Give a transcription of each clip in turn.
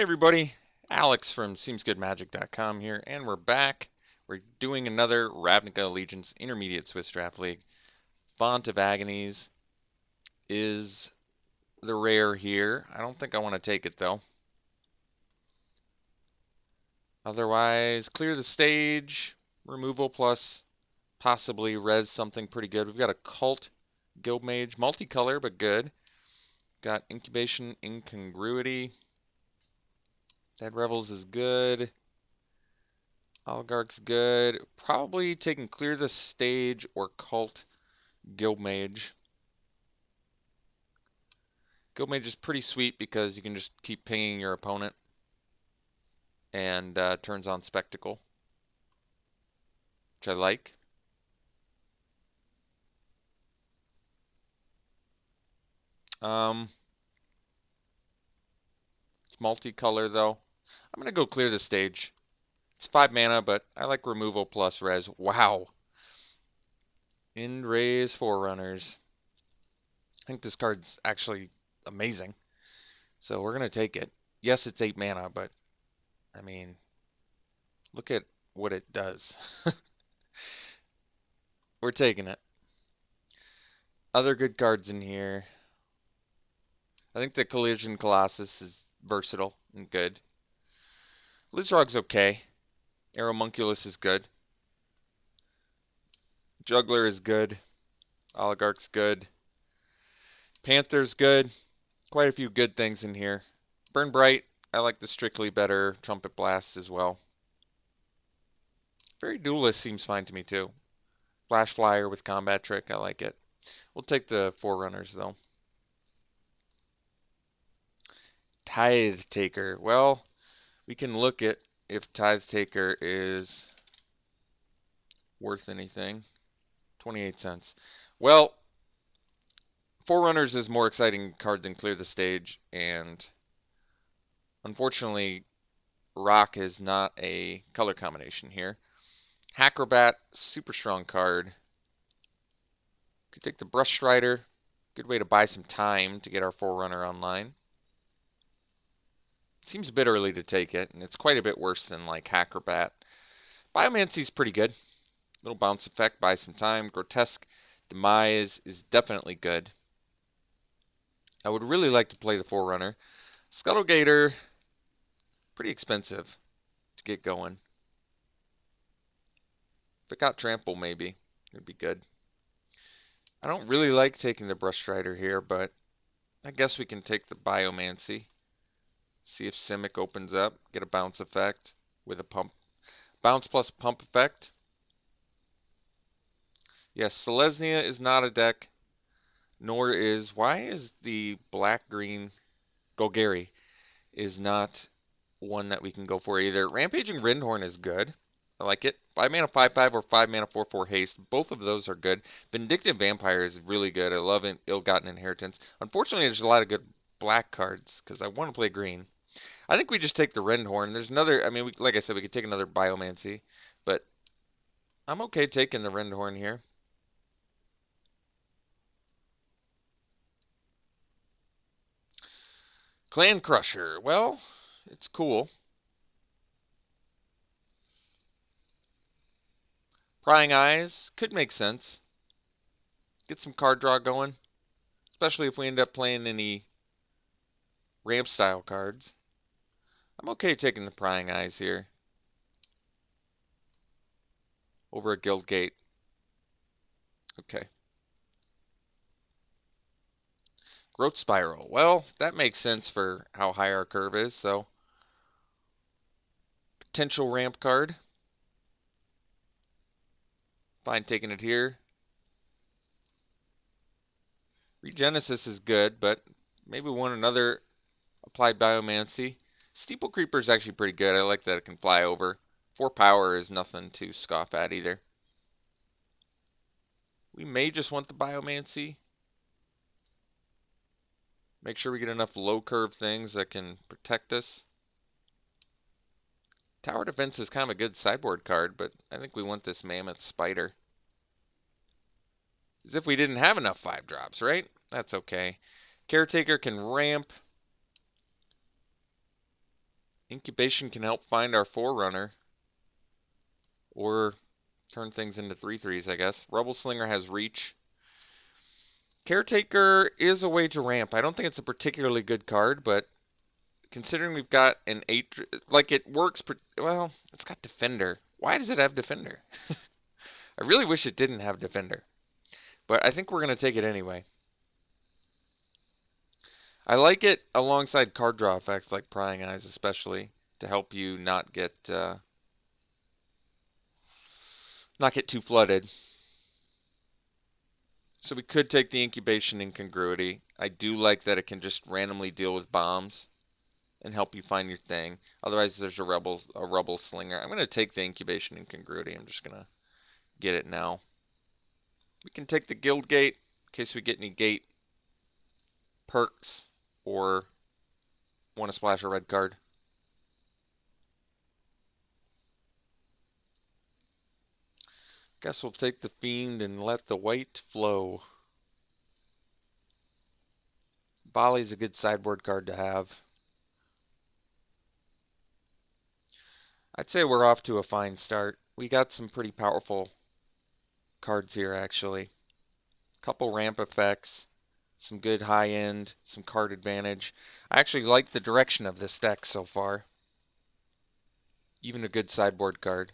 everybody, Alex from SeemsGoodMagic.com here, and we're back. We're doing another Ravnica Allegiance Intermediate Swiss Draft League. Font of Agonies is the rare here. I don't think I want to take it though. Otherwise, clear the stage, removal plus possibly res something pretty good. We've got a Cult Guildmage, multicolor but good. Got Incubation Incongruity. Dead Rebels is good. Oligarch's good. Probably taking Clear the Stage or Cult Guildmage. Guildmage is pretty sweet because you can just keep pinging your opponent and turns on Spectacle, which I like. It's multicolor though. I'm going to go Clear the Stage. It's 5 mana, but I like removal plus res. Wow. End Raise Forerunners. I think this card's actually amazing. So we're going to take it. Yes, it's 8 mana, but I mean, look at what it does. We're taking it. Other good cards in here. I think the Collision Colossus is versatile and good. Lizrog's okay. Aeromunculus is good. Juggler is good. Oligarch's good. Panther's good. Quite a few good things in here. Burn Bright. I like the strictly better Trumpet Blast as well. Very Duelist seems fine to me too. Flash Flyer with Combat Trick. I like it. We'll take the Forerunners though. Tithe Taker. Well, we can look at if Tithe Taker is worth anything. 28 cents. Well, Forerunners is more exciting card than Clear the Stage, and unfortunately, Rock is not a color combination here. Acrobat, super strong card. Could take the Brush Strider. Good way to buy some time to get our Forerunner online. Seems a bit early to take it, and it's quite a bit worse than like Acrobat. Biomancy's pretty good. Little bounce effect, buy some time. Grotesque Demise is definitely good. I would really like to play the Forerunner. Scuttlegator, pretty expensive to get going. If it got Trample, maybe it'd be good. I don't really like taking the Brush Strider here, but I guess we can take the Biomancy. See if Simic opens up. Get a bounce effect with a pump. Bounce plus pump effect. Yes, Selesnya is not a deck, nor is... Why is the black-green Golgari is not one that we can go for either? Rampaging Rinhorn is good. I like it. 5 mana 5/5 or 5 mana 4/4 haste. Both of those are good. Vindictive Vampire is really good. I love it. Ill-Gotten Inheritance. Unfortunately, there's a lot of good black cards because I want to play green. I think we just take the Rinhorn. There's another, I mean, like I said, we could take another Biomancy, but I'm okay taking the Rinhorn here. Clan Crusher. Well, it's cool. Prying Eyes could make sense. Get some card draw going, especially if we end up playing any ramp style cards. I'm okay taking the Prying Eyes here over a Guildgate. Okay. Growth Spiral. Well, that makes sense for how high our curve is, so potential ramp card. Fine taking it here. Regenesis is good, but maybe we want another Applied Biomancy. Steeple Creeper is actually pretty good. I like that it can fly over. 4 power is nothing to scoff at either. We may just want the Biomancy. Make sure we get enough low curve things that can protect us. Tower Defense is kind of a good sideboard card, but I think we want this Mammoth Spider. As if we didn't have enough 5-drops, right? That's okay. Caretaker can ramp. Incubation can help find our Forerunner. Or turn things into 3/3s, I guess. Rebel Slinger has reach. Caretaker is a way to ramp. I don't think it's a particularly good card, but considering we've got an 8... Like, it works... Well, it's got Defender. Why does it have Defender? I really wish it didn't have Defender. But I think we're going to take it anyway. I like it alongside card draw effects like Prying Eyes especially, to help you not get too flooded. So we could take the Incubation Incongruity. I do like that it can just randomly deal with bombs and help you find your thing. Otherwise, there's a Rebel Slinger. I'm going to take the Incubation Incongruity. I'm just going to get it now. We can take the Guild Gate in case we get any gate perks or want to splash a red card. Guess we'll take the Fiend and let the white flow. Bali's a good sideboard card to have. I'd say we're off to a fine start. We got some pretty powerful cards here, actually. Couple ramp effects, some good high end, some card advantage. I actually like the direction of this deck so far. Even a good sideboard card.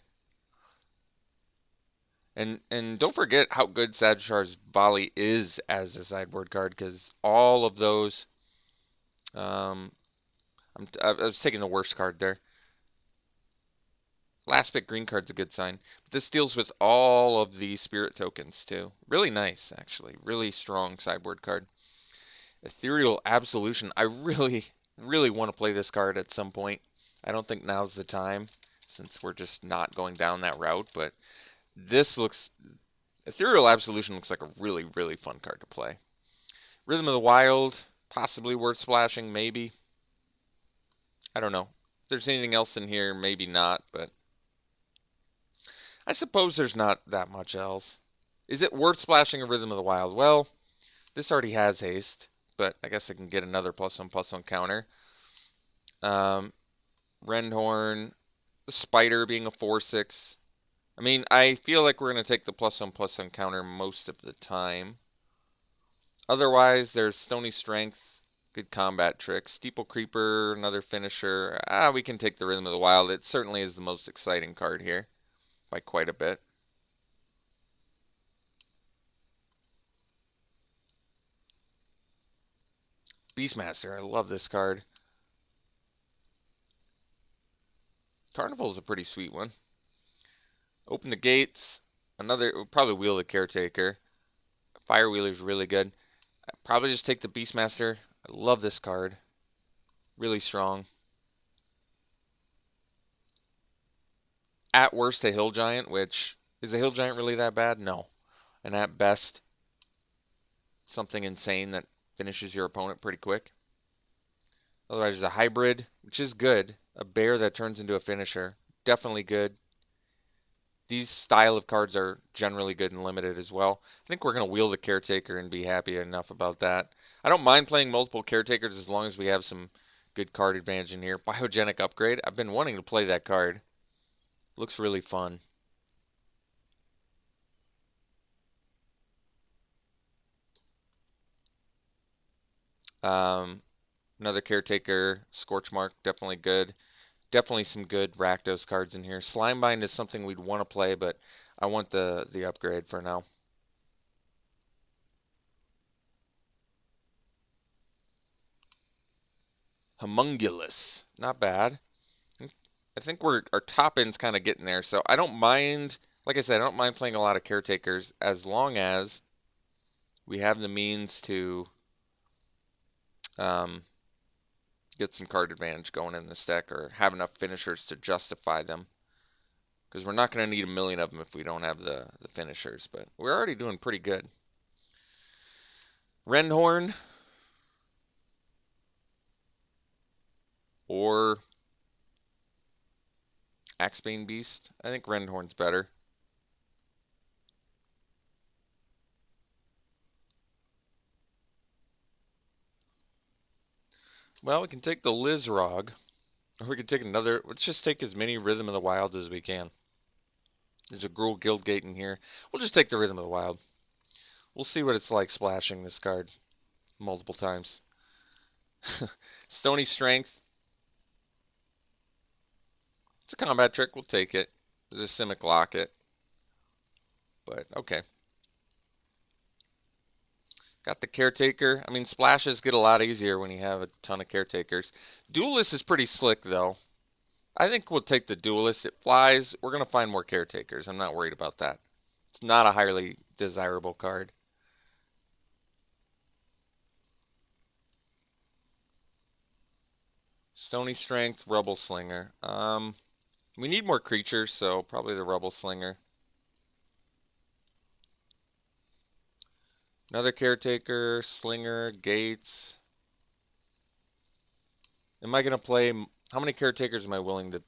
And don't forget how good Sagittarius Volley is as a sideboard card, because all of those... I was taking the worst card there. Last pick green card's a good sign. But this deals with all of the spirit tokens too. Really nice, actually. Really strong sideboard card. Ethereal Absolution. I really, really want to play this card at some point. I don't think now's the time, since we're just not going down that route, but this looks... Ethereal Absolution looks like a really, really fun card to play. Rhythm of the Wild, possibly worth splashing, maybe. I don't know. If there's anything else in here, maybe not, but I suppose there's not that much else. Is it worth splashing a Rhythm of the Wild? Well, this already has haste, but I guess I can get another +1/+1 counter. Rendhorn, the Spider being a 4/6. I mean, I feel like we're going to take the +1/+1 counter most of the time. Otherwise, there's Stony Strength, good combat tricks. Steeple Creeper, another finisher. We can take the Rhythm of the Wild. It certainly is the most exciting card here by quite a bit. Beastmaster, I love this card. Carnival is a pretty sweet one. Open the Gates. Another, probably Wheel the Caretaker. Firewheeler's really good. I'd probably just take the Beastmaster. I love this card. Really strong. At worst, a Hill Giant, which... Is a Hill Giant really that bad? No. And at best, something insane that finishes your opponent pretty quick. Otherwise, there's a Hybrid, which is good. A Bear that turns into a finisher. Definitely good. These style of cards are generally good and limited as well. I think we're going to Wheel the Caretaker and be happy enough about that. I don't mind playing multiple Caretakers as long as we have some good card advantage in here. Biogenic Upgrade. I've been wanting to play that card. Looks really fun. Another Caretaker. Scorchmark. Definitely good. Definitely some good Rakdos cards in here. Slimebind is something we'd want to play, but I want the upgrade for now. Homunculus. Not bad. I think our top end's kind of getting there, so I don't mind, like I said, I don't mind playing a lot of Caretakers as long as we have the means to get some card advantage going in this deck or have enough finishers to justify them. Because we're not going to need a million of them if we don't have the finishers, but we're already doing pretty good. Rendhorn or Axebane Beast. I think Rendhorn's better. Well, we can take the Lizrog. Or we could take another. Let's just take as many Rhythm of the Wilds as we can. There's a Gruul Guildgate in here. We'll just take the Rhythm of the Wild. We'll see what it's like splashing this card multiple times. Stony Strength. It's a combat trick. We'll take it. There's a Simic Locket. But, okay. Got the Caretaker. I mean, splashes get a lot easier when you have a ton of Caretakers. Duelist is pretty slick, though. I think we'll take the Duelist. It flies. We're going to find more Caretakers. I'm not worried about that. It's not a highly desirable card. Stony Strength, Rubble Slinger. We need more creatures, so probably the Rubble Slinger. Another Caretaker, Slinger, Gates. Am I going to play... How many Caretakers am I willing to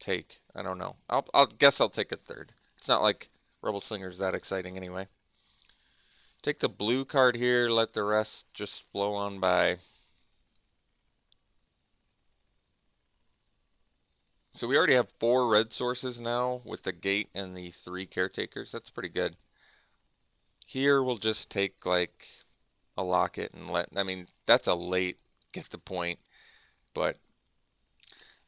take? I don't know. I'll guess I'll take a third. It's not like Rubble Slinger is that exciting anyway. Take the blue card here, let the rest just flow on by. So we already have 4 red sources now with the gate and the 3 Caretakers. That's pretty good. Here we'll just take like a locket and let, I mean, that's a late get the point, but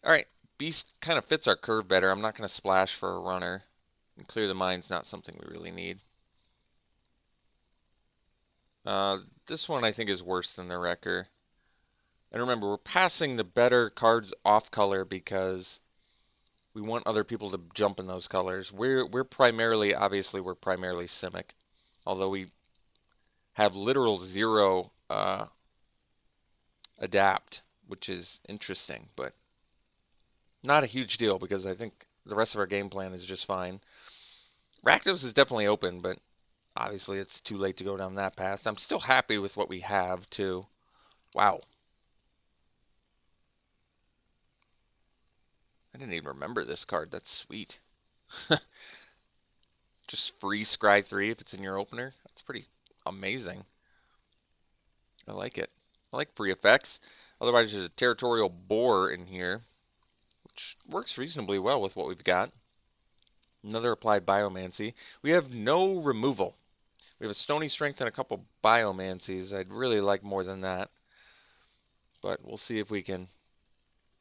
all right, Beast kind of fits our curve better. I'm not going to splash for a runner, and Clear the Mind's not something we really need. This one I think is worse than the Wrecker. And remember, we're passing the better cards off color because we want other people to jump in those colors. We're primarily, obviously, we're primarily Simic. Although we have literal 0 adapt, which is interesting, but not a huge deal because I think the rest of our game plan is just fine. Rakdos is definitely open, but obviously it's too late to go down that path. I'm still happy with what we have, too. Wow. I didn't even remember this card. That's sweet. Just free Scry 3 if it's in your opener. That's pretty amazing. I like it. I like free effects. Otherwise, there's a Territorial Boar in here, which works reasonably well with what we've got. Another Applied Biomancy. We have no removal. We have a Stony Strength and a couple Biomancies. I'd really like more than that. But we'll see if we can.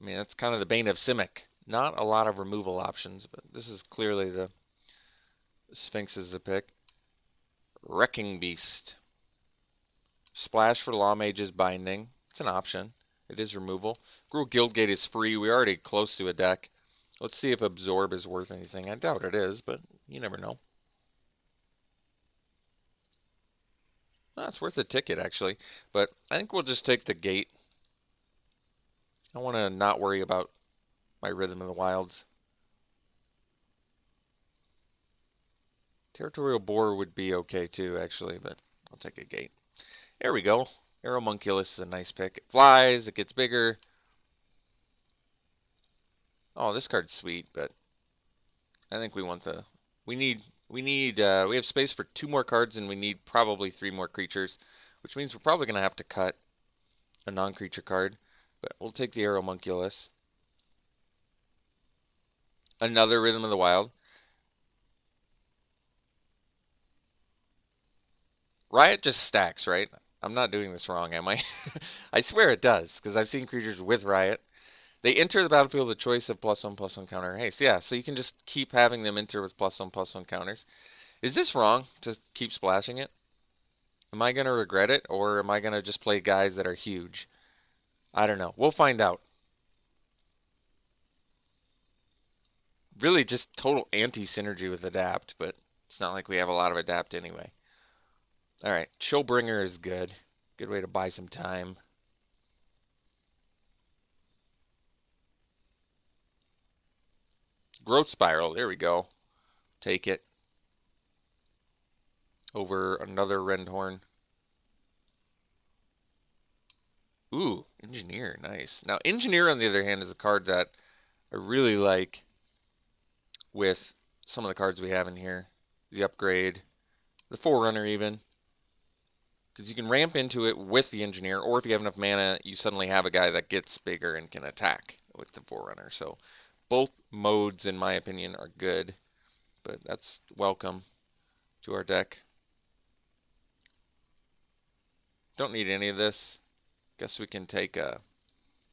I mean, that's kind of the bane of Simic. Not a lot of removal options, but this is clearly the Sphinx is the pick. Wrecking Beast. Splash for Law Mage's Binding. It's an option. It is removal. Gruul Guildgate is free. We're already close to a deck. Let's see if Absorb is worth anything. I doubt it is, but you never know. Oh, it's worth a ticket, actually. But I think we'll just take the gate. I want to not worry about my Rhythm of the Wilds. Territorial Boar would be okay too, actually, but I'll take a gate. There we go. Aeromunculus is a nice pick. It flies, it gets bigger. Oh, this card's sweet, but I think we want the... We have space for 2 more cards, and we need probably 3 more creatures, which means we're probably going to have to cut a non-creature card, but we'll take the Aeromunculus. Another Rhythm of the Wild. Riot just stacks, right? I'm not doing this wrong, am I? I swear it does, because I've seen creatures with Riot. They enter the battlefield with a choice of +1/+1 counter haste. Yeah, so you can just keep having them enter with +1/+1 counters. Is this wrong? Just keep splashing it? Am I going to regret it, or am I going to just play guys that are huge? I don't know. We'll find out. Really just total anti-synergy with Adapt, but it's not like we have a lot of Adapt anyway. Alright, Chillbringer is good. Good way to buy some time. Growth Spiral, there we go. Take it. Over another Rendhorn. Ooh, Engineer, nice. Now, Engineer, on the other hand, is a card that I really like with some of the cards we have in here. The Upgrade, the Forerunner even. Because you can ramp into it with the Engineer, or if you have enough mana, you suddenly have a guy that gets bigger and can attack. with the Forerunner. So both modes, in my opinion, are good, but that's welcome to our deck. Don't need any of this. Guess we can take a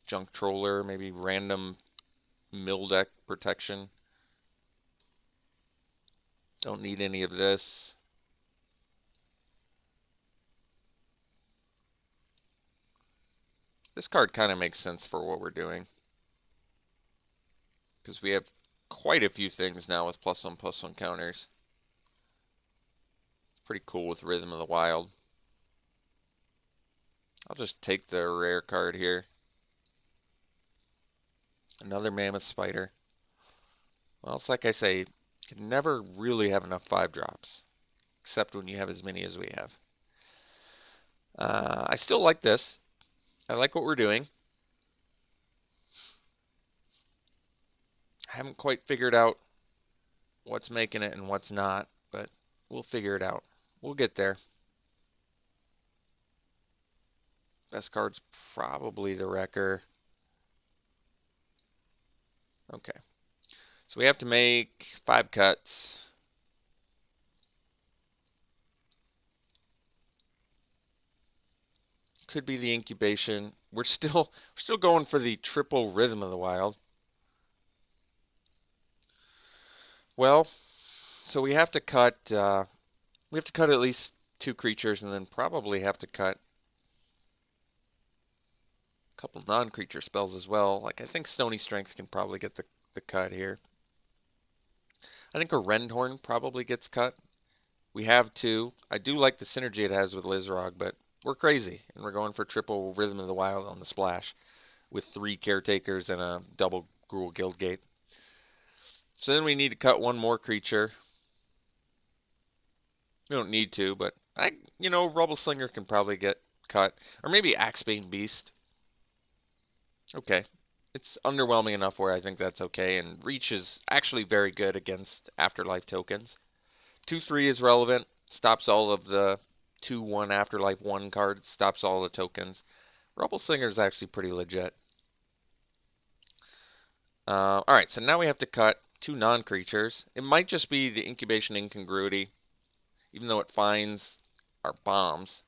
Junk Troller, maybe random mill deck protection. Don't need any of this. This card kind of makes sense for what we're doing, because we have quite a few things now with +1/+1 counters. Pretty cool with Rhythm of the Wild. I'll just take the rare card here. Another Mammoth Spider. Well, it's like I say, you can never really have enough 5-drops, except when you have as many as we have. I still like this. I like what we're doing. I haven't quite figured out what's making it and what's not, but we'll figure it out. We'll get there. Best card's probably the Wrecker. Okay. So we have to make 5 cuts. Could be the incubation. We're still going for the triple Rhythm of the Wild. Well, so we have to cut at least 2 creatures, and then probably have to cut a couple non-creature spells as well. Like, I think Stony Strength can probably get the cut here. I think a Rendhorn probably gets cut. We have 2. I do like the synergy it has with Lizrog, but we're crazy, and we're going for triple Rhythm of the Wild on the splash with 3 Caretakers and a double Gruul Guildgate. So then we need to cut 1 more creature. We don't need to, but Rubble Slinger can probably get cut. Or maybe Axebane Beast. Okay. It's underwhelming enough where I think that's okay, and Reach is actually very good against Afterlife tokens. 2/3 is relevant, stops all of the 2/1 Afterlife 1 cards, stops all the tokens. Rubble Slinger is actually pretty legit. Alright, so now we have to cut 2 non-creatures. It might just be the Incubation Incongruity, even though it finds our bombs.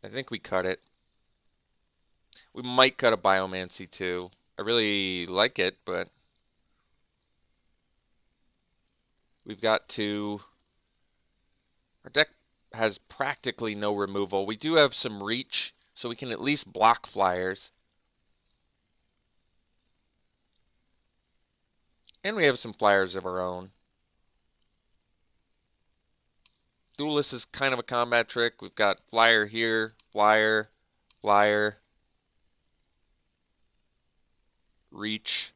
I think we cut it. We might cut a Biomancy too. I really like it, but we've got 2. Our deck has practically no removal. We do have some reach, so we can at least block flyers. And we have some flyers of our own. Duelist is kind of a combat trick. We've got flyer here, flyer, flyer, reach.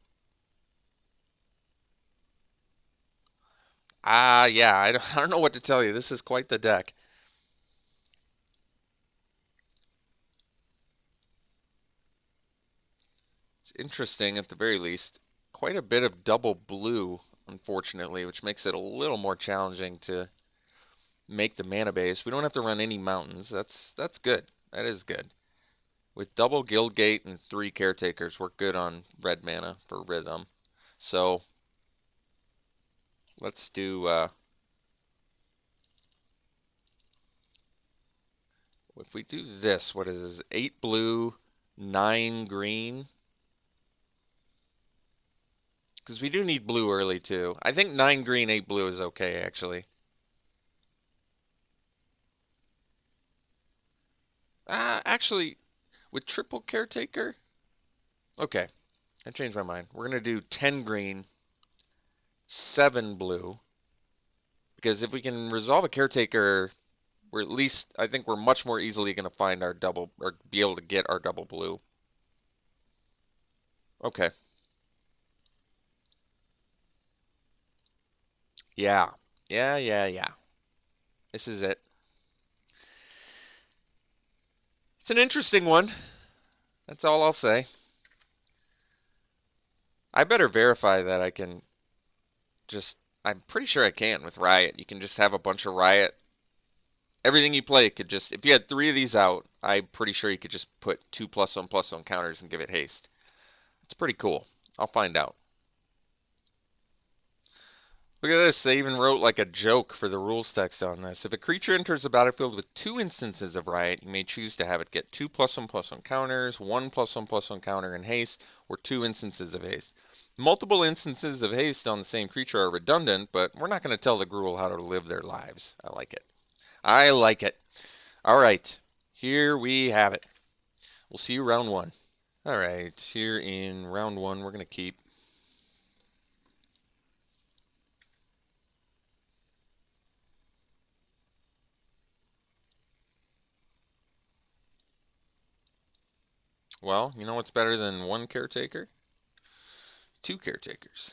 Yeah, I don't know what to tell you. This is quite the deck. It's interesting at the very least. Quite a bit of double blue, unfortunately, which makes it a little more challenging to make the mana base. We don't have to run any mountains. That's good. That is good. With double Guildgate and 3 Caretakers, we're good on red mana for Rhythm. So let's do if we do this, what is this? 8 blue, 9 green. Because we do need blue early too. I think 9 green, 8 blue is okay actually. Actually, with triple Caretaker? Okay, I changed my mind. We're going to do 10 green, 7 blue. Because if we can resolve a Caretaker, we're at least, I think we're much more easily going to find our double, or be able to get our double blue. Okay. Yeah. Yeah. This is it. It's an interesting one. That's all I'll say. I better verify that I can just, I'm pretty sure I can with Riot. You can just have a bunch of Riot. Everything you play could just, if you had 3 of these out, I'm pretty sure you could just put 2 +1/+1 counters and give it haste. It's pretty cool. I'll find out. Look at this. They even wrote like a joke for the rules text on this. If a creature enters the battlefield with 2 instances of Riot, you may choose to have it get 2+1/+1 counters, 1+1/+1 counter and haste, or 2 instances of haste. Multiple instances of haste on the same creature are redundant, but we're not going to tell the Gruul how to live their lives. I like it. I like it. All right. Here we have it. We'll see you round 1. All right. Here in round 1, we're going to keep. Well, you know what's better than 1 caretaker? 2 caretakers.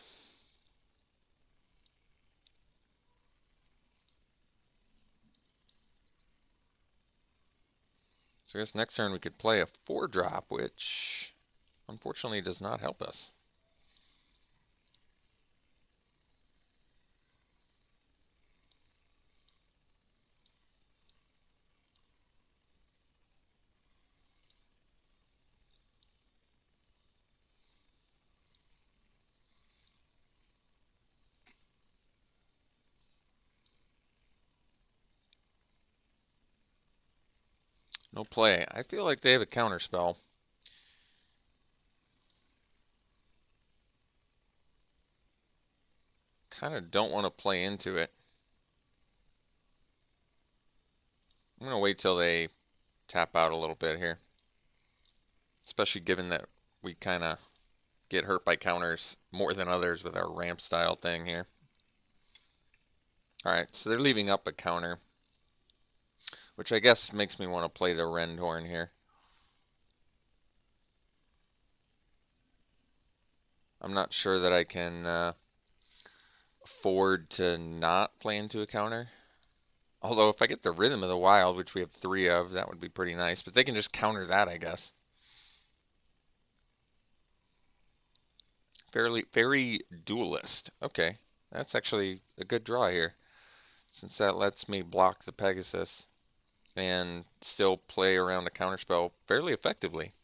So I guess next turn we could play a 4-drop, which unfortunately does not help us. No play. I feel like they have a counter spell. Kind of don't want to play into it. I'm going to wait till they tap out a little bit here. Especially given that we kind of get hurt by counters more than others with our ramp style thing here. Alright, so they're leaving up a counter, which I guess makes me want to play the Rendhorn here. I'm not sure that I can afford to not play into a counter. Although if I get the Rhythm of the Wild, which we have 3 of, that would be pretty nice. But they can just counter that, I guess. Very duelist. Okay, that's actually a good draw here, since that lets me block the Pegasus and still play around a counterspell fairly effectively.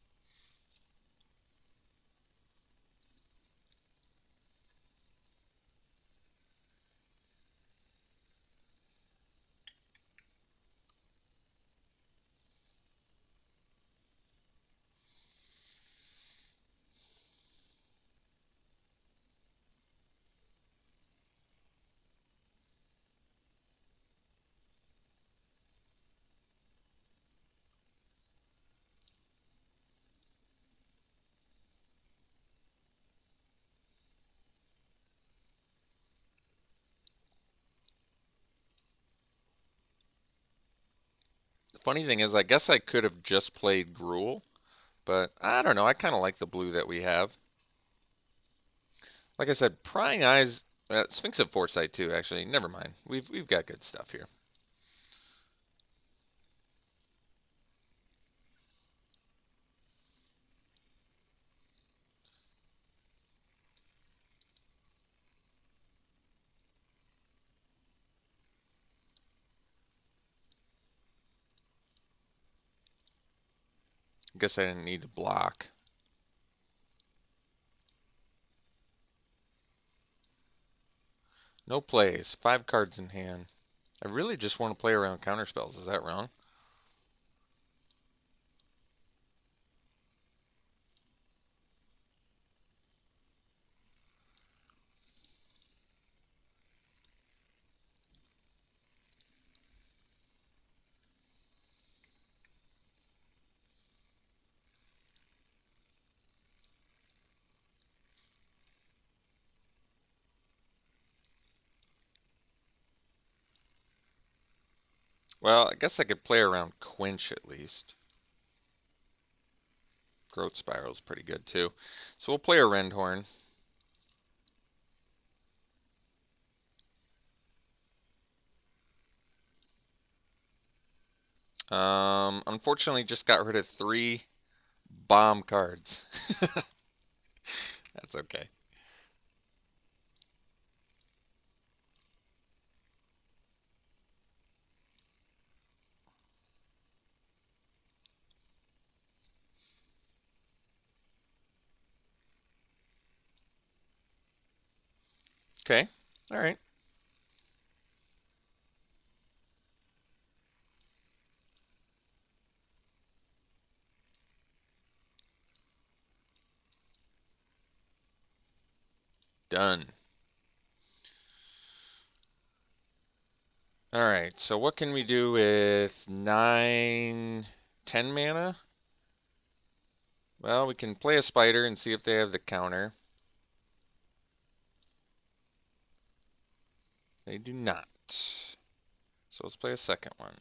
The funny thing is, I guess I could have just played Gruul, but I don't know. I kind of like the blue that we have. Like I said, Prying Eyes, Sphinx of Foresight too. Actually, never mind. We've got good stuff here. I guess I didn't need to block. No plays. 5 cards in hand. I really just want to play around counterspells. Is that wrong? Well, I guess I could play around Quench at least. Growth Spiral is pretty good too. So we'll play a Rendhorn. Unfortunately, just got rid of 3 bomb cards. That's okay. Okay. All right. Done. All right. So what can we do with 9, 10 mana? Well, we can play a spider and see if they have the counter. They do not. So let's play a second one.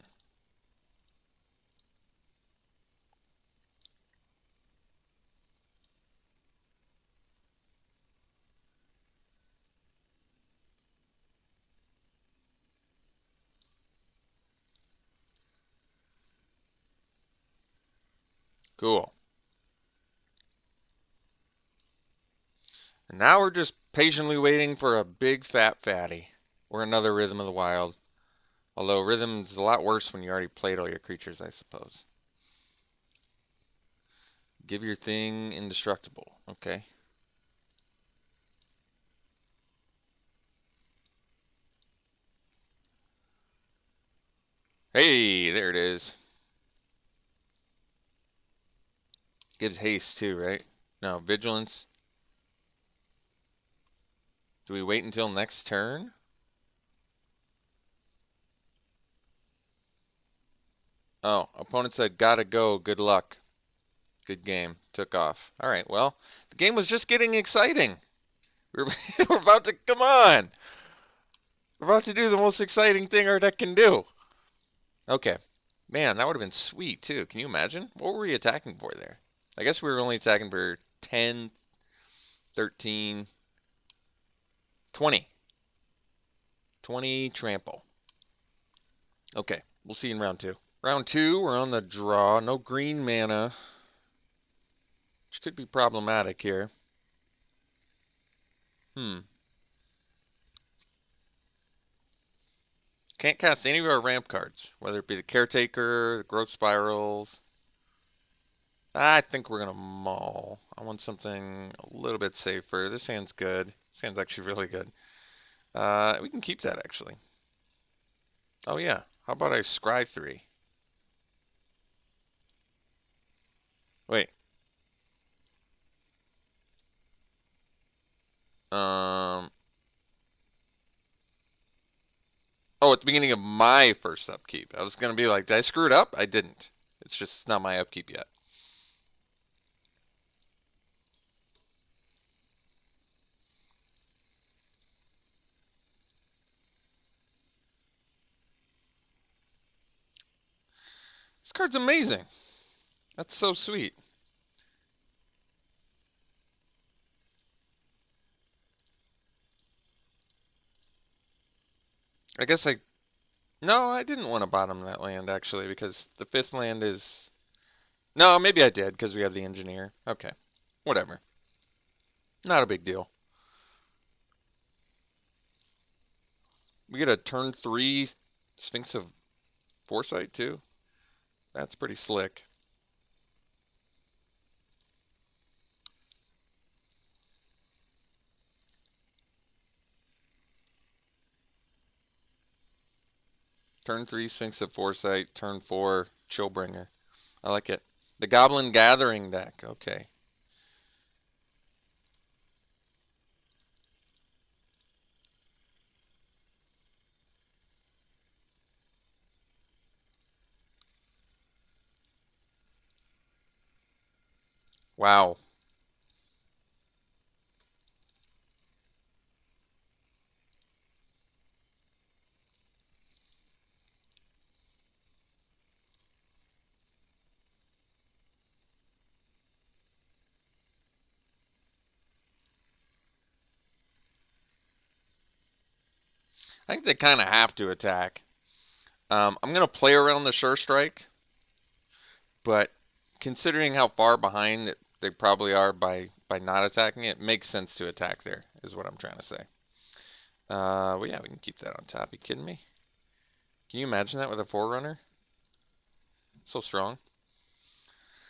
Cool. And now we're just patiently waiting for a big fat fatty. Or another Rhythm of the Wild. Although Rhythm's a lot worse when you already played all your creatures, I suppose. Give your thing indestructible. Okay. Hey, there it is. Gives haste too, right? No, vigilance. Do we wait until next turn? Oh, opponent said gotta go. Good luck. Good game. Took off. All right, well, the game was just getting exciting. We're, we're about to, come on. We're about to do the most exciting thing our deck can do. Okay. Man, that would have been sweet too. Can you imagine? What were we attacking for there? I guess we were only attacking for 10, 13, 20. 20 trample. Okay, we'll see you in round 2. Round 2, we're on the draw. No green mana, which could be problematic here. Can't cast any of our ramp cards, whether it be the Caretaker, the Growth Spirals. I think we're going to maul. I want something a little bit safer. This hand's good. This hand's actually really good. We can keep that, actually. Oh, yeah. How about I scry 3? Wait. Um. Oh, at the beginning of my first upkeep. I was going to be like, did I screw it up? I didn't. It's just not my upkeep yet. This card's amazing. That's so sweet. I guess I... No, I didn't want to bottom that land, actually, because the 5th land is... No, maybe I did, because we have the Engineer. Okay. Whatever. Not a big deal. We get a turn 3 Sphinx of Foresight, too. That's pretty slick. Turn 3 Sphinx of Foresight, turn 4 Chillbringer. I like it. The Goblin Gathering deck. Okay. Wow. I think they kind of have to attack. I'm going to play around the Sure Strike, but considering how far behind they probably are by not attacking it, makes sense to attack there, is what I'm trying to say. Well, yeah, we can keep that on top. You kidding me? Can you imagine that with a Forerunner? So strong.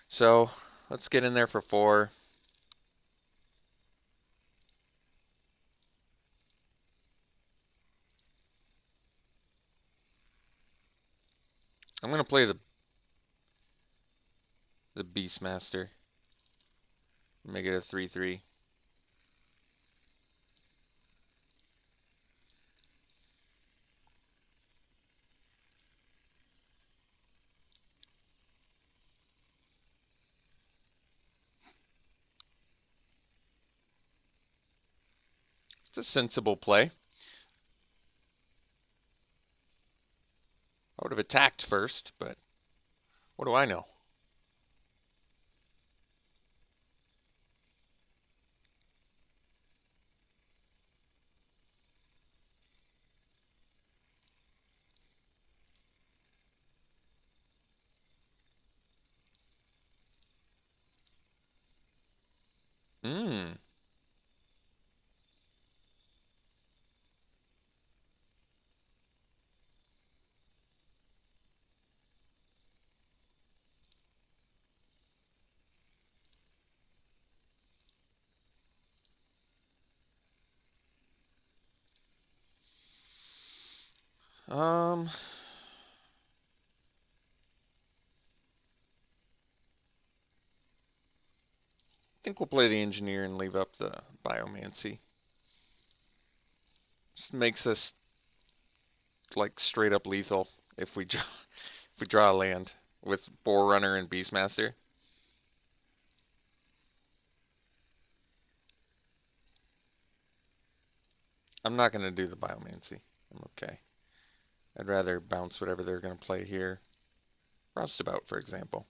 So, let's get in there for 4. I'm gonna play the Beastmaster. Make it a 3/3. It's a sensible play. I would have attacked first, but what do I know? Hmm. I think we'll play the engineer and leave up the biomancy. Just makes us like straight up lethal if we draw a land with Forerunner and Beastmaster. I'm not gonna do the biomancy. I'm okay. I'd rather bounce whatever they're gonna play here. Roustabout, for example.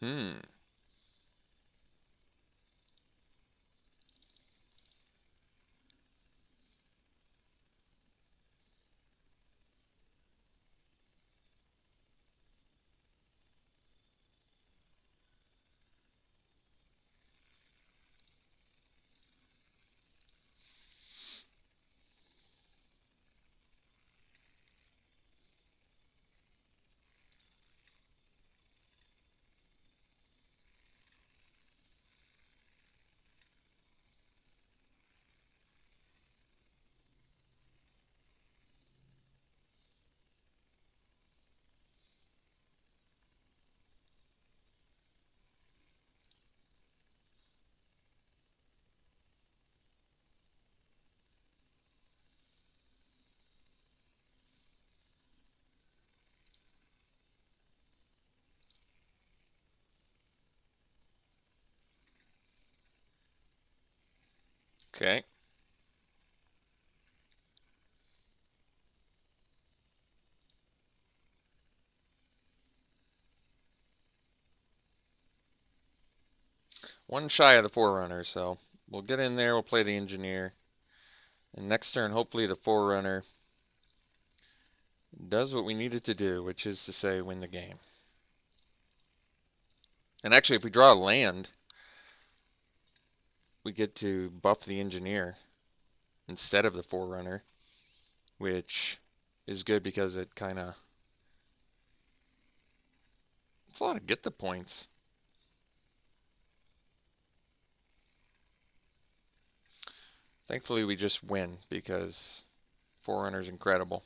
Hmm. Okay. One shy of the Forerunner, so we'll get in there, we'll play the engineer. And next turn, hopefully the Forerunner does what we need it to do, which is to say win the game. And actually, if we draw a land, we get to buff the engineer instead of the Forerunner, which is good because it kind of... It's a lot of get the points. Thankfully, we just win because Forerunner's incredible.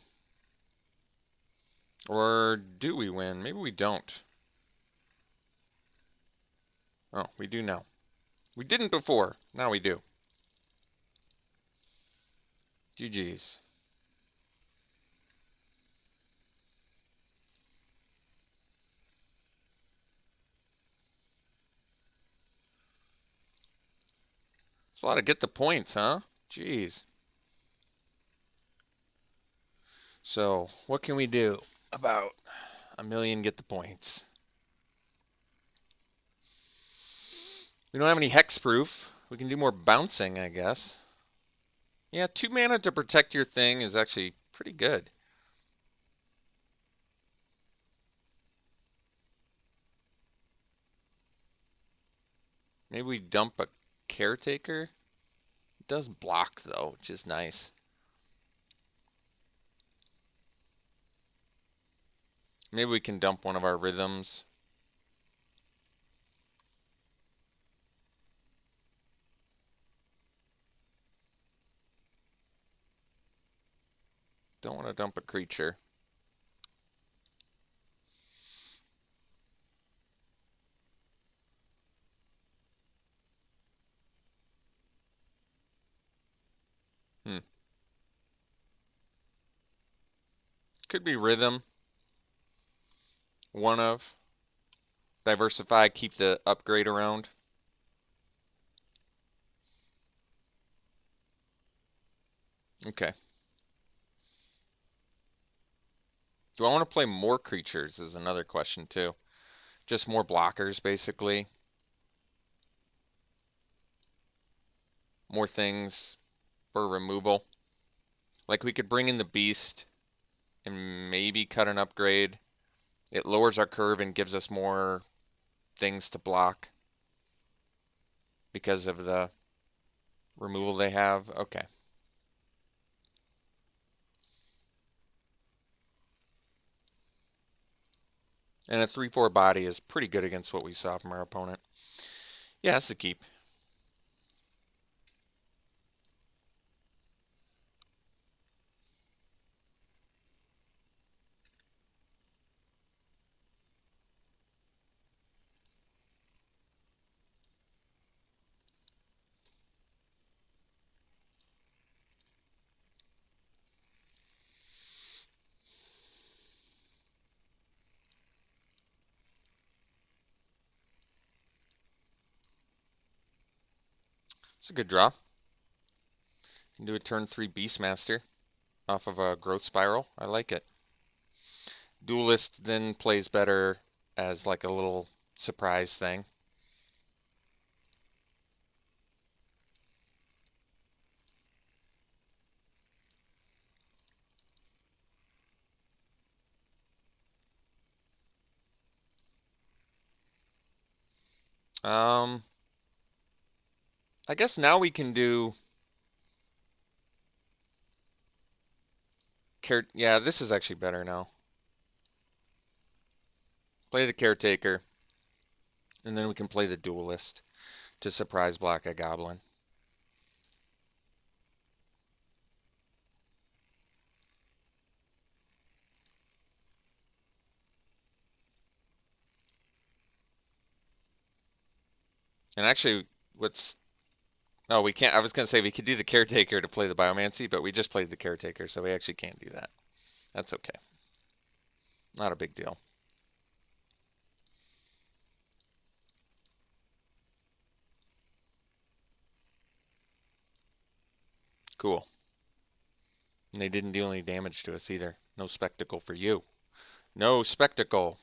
Or do we win? Maybe we don't. Oh, we do now. We didn't before. Now we do. GG's. It's a lot of get the points, huh? Jeez. So, what can we do about a million get the points? We don't have any hexproof. We can do more bouncing, I guess. Yeah, 2 mana to protect your thing is actually pretty good. Maybe we dump a caretaker. It does block though, which is nice. Maybe we can dump one of our rhythms. Don't want to dump a creature. Could be rhythm. One of. Diversify, keep the upgrade around. Okay. Do I want to play more creatures is another question too. Just more blockers basically. More things for removal. Like we could bring in the beast and maybe cut an upgrade. It lowers our curve and gives us more things to block because of the removal they have. Okay. And a 3/4 body is pretty good against what we saw from our opponent. Yeah, that's the keep. It's a good draw. Can do a turn 3 Beastmaster off of a Growth Spiral. I like it. Duelist then plays better as like a little surprise thing. I guess now we can do yeah, this is actually better now. Play the Caretaker, and then we can play the Duelist to surprise block a Goblin. And actually, what's oh, we can't. I was gonna say we could do the Caretaker to play the Biomancy, but we just played the Caretaker, so we actually can't do that. That's okay. Not a big deal. Cool. And they didn't deal any damage to us either. No spectacle for you. No spectacle.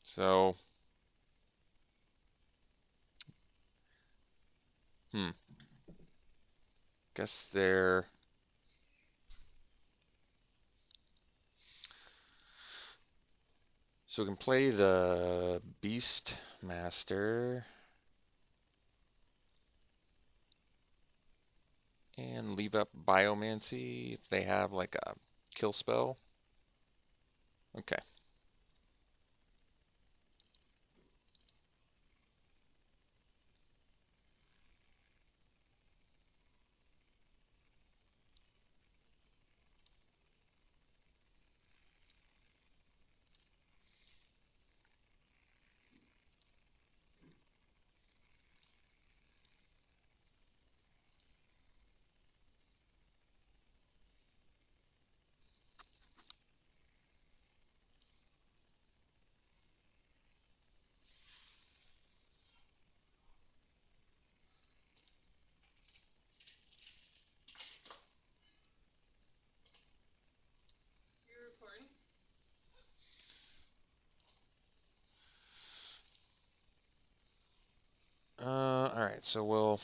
So, guess they're so we can play the Beast Master and leave up Biomancy if they have like a kill spell. Okay. Alright, so we'll...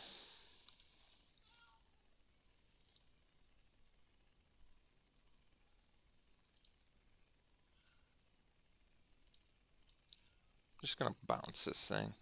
Just gonna bounce this thing.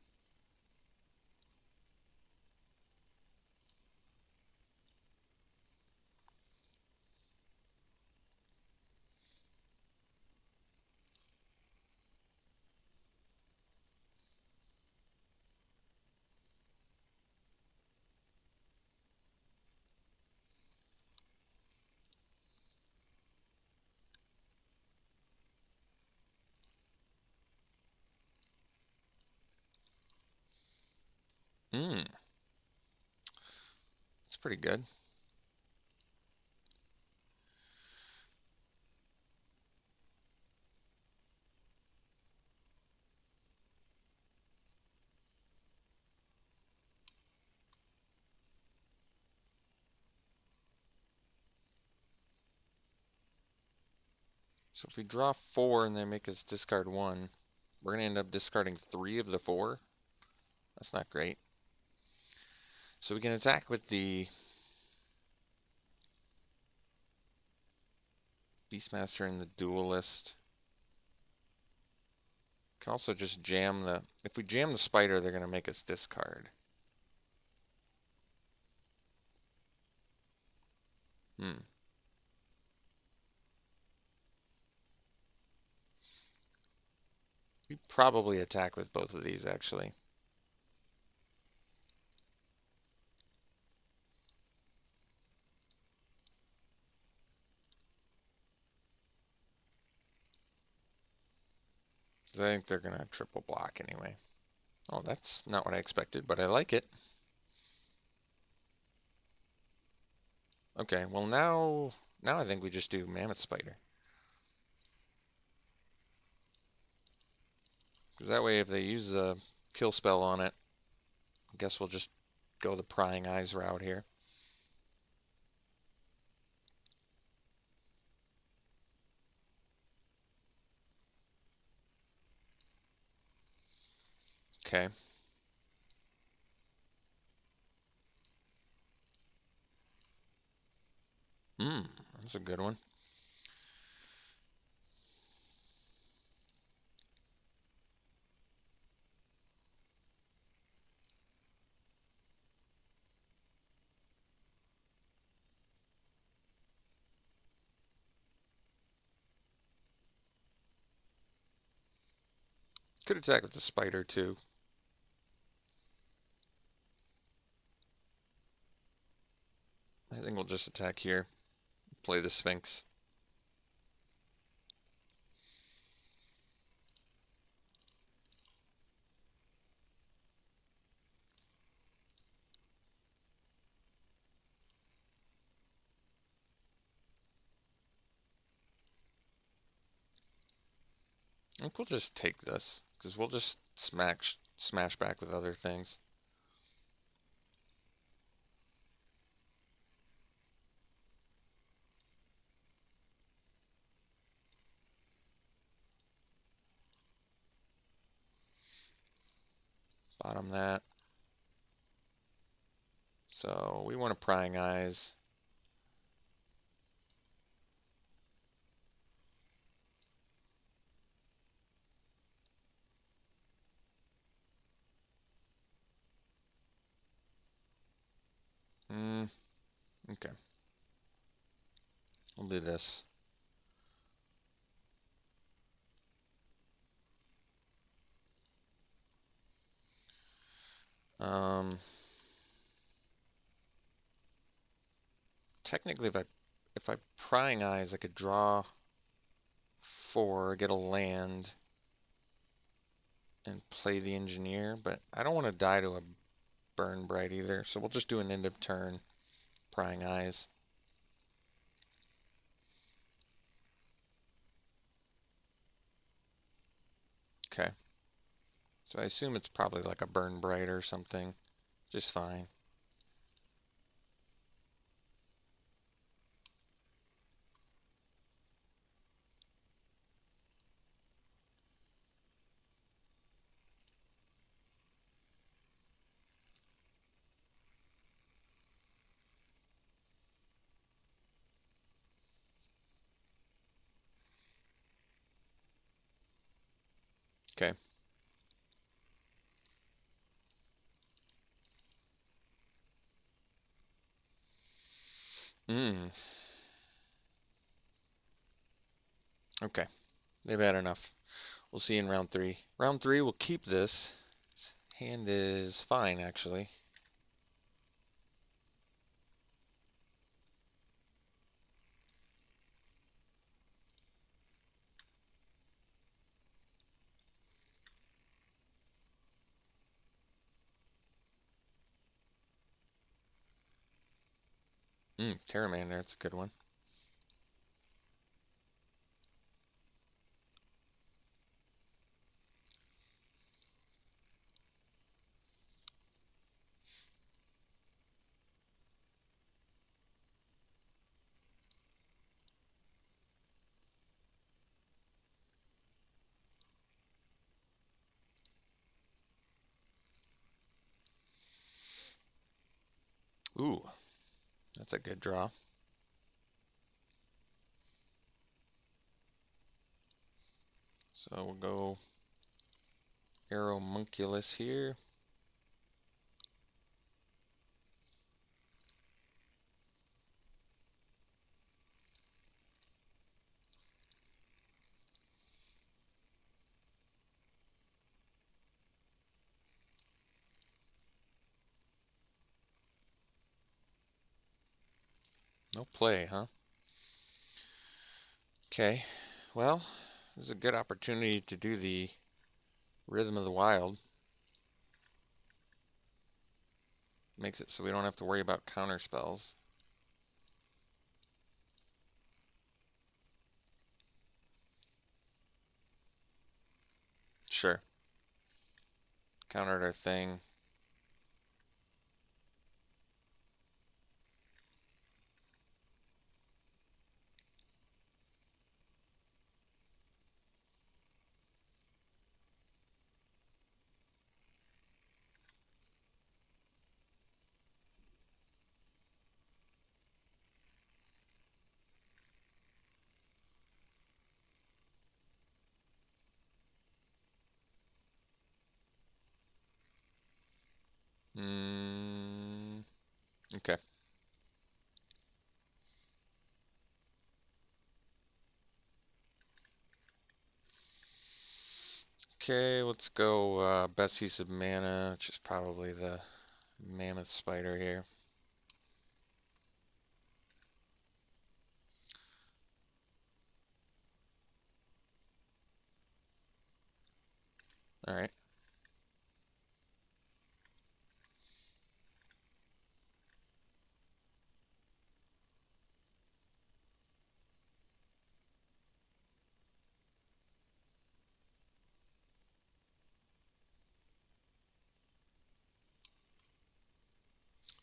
It's pretty good. So if we draw 4 and they make us discard 1, we're going to end up discarding 3 of the 4. That's not great. So we can attack with the Beastmaster and the Duelist. Can also just jam the... If we jam the Spider, they're going to make us discard. We probably attack with both of these, actually. I think they're going to triple block anyway. Oh, that's not what I expected, but I like it. Okay, well now I think we just do Mammoth Spider. Because that way if they use a kill spell on it, I guess we'll just go the Prying Eyes route here. Okay. That's a good one. Could attack with the Spider too. I think we'll just attack here. Play the Sphinx. I think we'll just take this, because we'll just smash back with other things. Bottom that. So we want a Prying Eyes. Okay. We'll do this. Technically, if I Prying Eyes, I could draw 4, get a land, and play the Engineer, but I don't want to die to a Burn Bright either, so we'll just do an end of turn Prying Eyes. Okay. So I assume it's probably like a Burn Bright or something. Just fine. Okay. Hmm. Okay. They've had enough. We'll see in round 3. Round 3, we'll keep this. Hand is fine, actually. Terramander, that's a good one. Ooh, that's a good draw. So we'll go Aeromunculus here. No play, huh? Okay. Well, this is a good opportunity to do the Rhythm of the Wild. Makes it so we don't have to worry about counter spells. Sure. Countered our thing. Okay. Okay, let's go best use of mana, which is probably the Mammoth Spider here. Alright.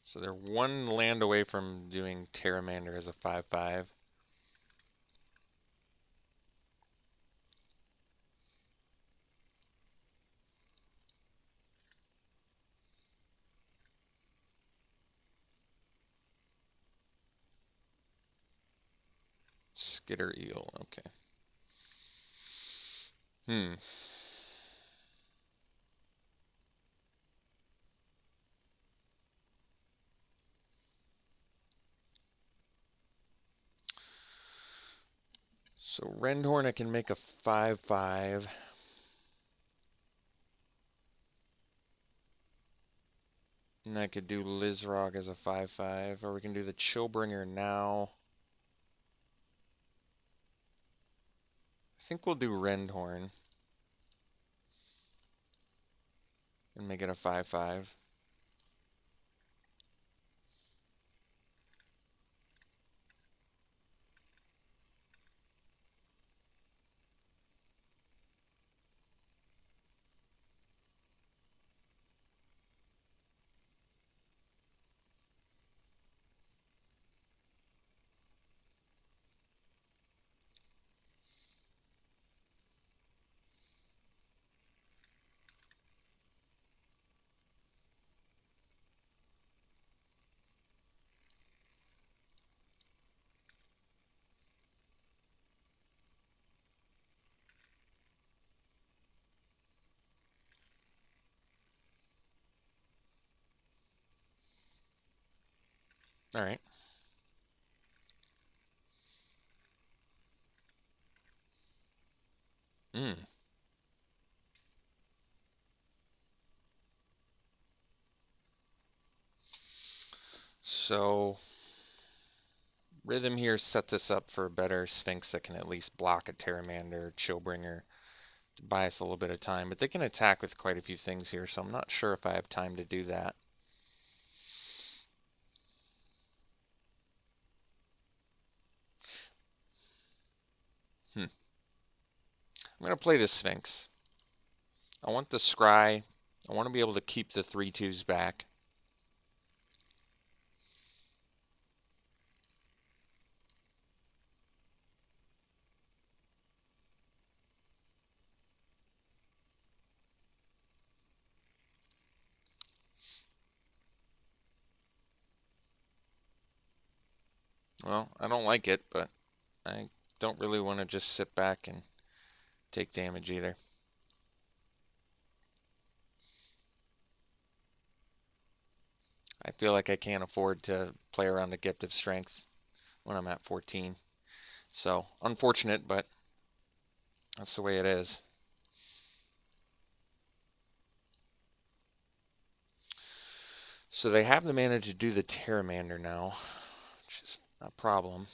So they're one land away from doing Terramander as a 5/5. Skitter Eel, okay. Hmm. So Rendhorn I can make a 5/5. And I could do Lizrog as a 5/5, or we can do the Chillbringer now. I think we'll do Rendhorn and make it a 5/5. All right. Hmm. So Rhythm here sets us up for a better Sphinx that can at least block a Pteramander, Chillbringer, to buy us a little bit of time. But they can attack with quite a few things here, so I'm not sure if I have time to do that. Hmm. I'm going to play this Sphinx. I want the Scry. I want to be able to keep the 3/2s back. Well, I don't like it, but I don't really want to just sit back and take damage either. I feel like I can't afford to play around a Gift of Strength when I'm at 14. So, unfortunate, but that's the way it is. So they have the mana to do the Pteramander now, which is a problem.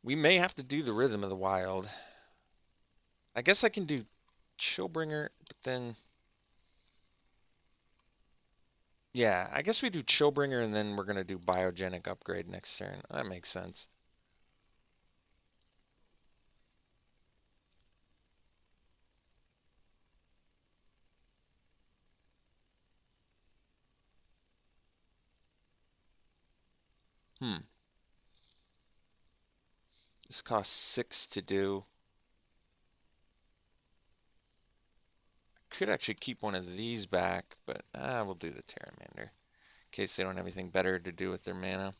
We may have to do the Rhythm of the Wild. I guess I can do Chillbringer, but then... Yeah, I guess we do Chillbringer and then we're going to do Biogenic Upgrade next turn. That makes sense. Hmm. This costs 6 to do. Could actually keep one of these back, but we'll do the Pteramander in case they don't have anything better to do with their mana.